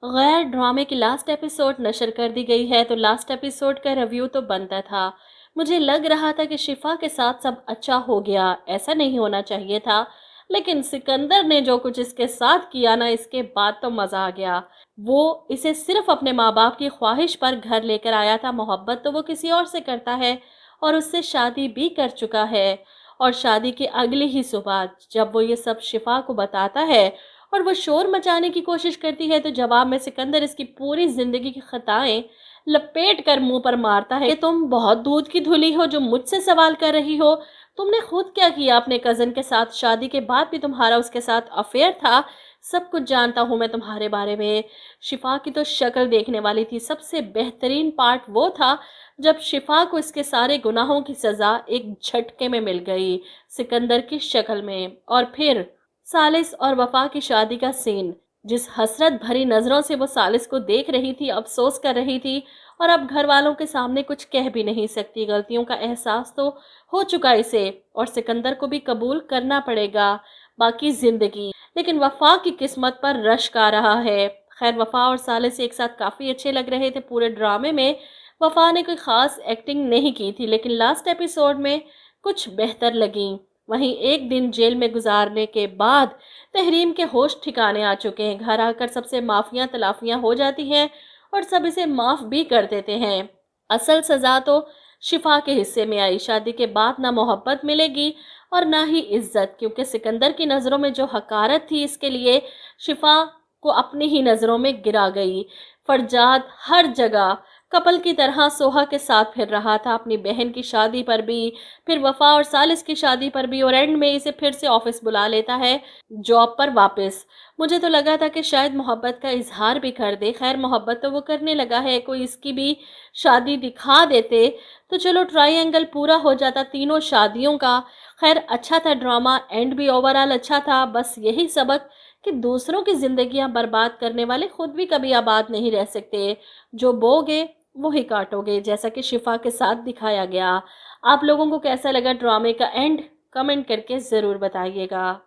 गैर ड्रामे की लास्ट एपिसोड नशर कर दी गई है, तो लास्ट एपिसोड का रिव्यू तो बनता था। मुझे लग रहा था कि शिफा के साथ सब अच्छा हो गया, ऐसा नहीं होना चाहिए था। लेकिन सिकंदर ने जो कुछ इसके साथ किया ना, इसके बाद तो मज़ा आ गया। वो इसे सिर्फ अपने माँ बाप की ख्वाहिश पर घर लेकर आया था, मोहब्बत तो वो किसी और से करता है और उससे शादी भी कर चुका है। और शादी की अगली ही सुबह जब वो ये सब शिफा को बताता है और वो शोर मचाने की कोशिश करती है, तो जवाब में सिकंदर इसकी पूरी जिंदगी की खताएं लपेट कर मुंह पर मारता है कि तुम बहुत दूध की धुली हो जो मुझसे सवाल कर रही हो। तुमने खुद क्या किया अपने कजन के साथ, शादी के बाद भी तुम्हारा उसके साथ अफेयर था। सब कुछ जानता हूँ मैं तुम्हारे बारे में। शिफा की तो शक्ल देखने वाली थी। सबसे बेहतरीन पार्ट वो था जब शिफा को इसके सारे गुनाहों की सजा एक झटके में मिल गई, सिकंदर की शक्ल में। और फिर सालिस और वफा की शादी का सीन, जिस हसरत भरी नजरों से वो सालिस को देख रही थी, अफसोस कर रही थी और अब घर वालों के सामने कुछ कह भी नहीं सकती। गलतियों का एहसास तो हो चुका इसे और सिकंदर को भी कबूल करना पड़ेगा बाकी जिंदगी। लेकिन वफा की किस्मत पर रश्क आ रहा है। खैर, वफा और सालिस एक साथ काफी अच्छे लग रहे थे पूरे ड्रामे में। वफा ने कोई खास एक्टिंग नहीं की थी, लेकिन लास्ट एपिसोड में कुछ बेहतर लगी। वहीं एक दिन जेल में गुजारने के बाद तहरीम के होश ठिकाने आ चुके हैं। घर आकर सबसे माफियां तलाफियां हो जाती हैं और सब इसे माफ भी कर देते हैं। असल सजा तो शिफा के हिस्से में आई। शादी के बाद ना मोहब्बत मिलेगी और ना ही इज्जत, क्योंकि सिकंदर की नज़रों में जो हकारत थी इसके लिए, शिफा को अपनी ही नज़रों में गिरा गई। फरजाद हर जगह कपल की तरह सोहा के साथ फिर रहा था, अपनी बहन की शादी पर भी, फिर वफा और सालिस की शादी पर भी, और एंड में इसे फिर से ऑफिस बुला लेता है जॉब पर वापस। मुझे तो लगा था कि शायद मोहब्बत का इजहार भी कर दे। खैर, मोहब्बत तो वो करने लगा है, कोई इसकी भी शादी दिखा देते तो चलो ट्रायंगल पूरा हो जाता तीनों शादियों का। खैर, अच्छा था ड्रामा, एंड भी ओवरऑल अच्छा था। बस यही सबक कि दूसरों की जिंदगियां बर्बाद करने वाले खुद भी कभी आबाद नहीं रह सकते। जो बोगे वो ही काटोगे, जैसा कि शिफा के साथ दिखाया गया। आप लोगों को कैसा लगा ड्रामे का एंड? कमेंट करके ज़रूर बताइएगा।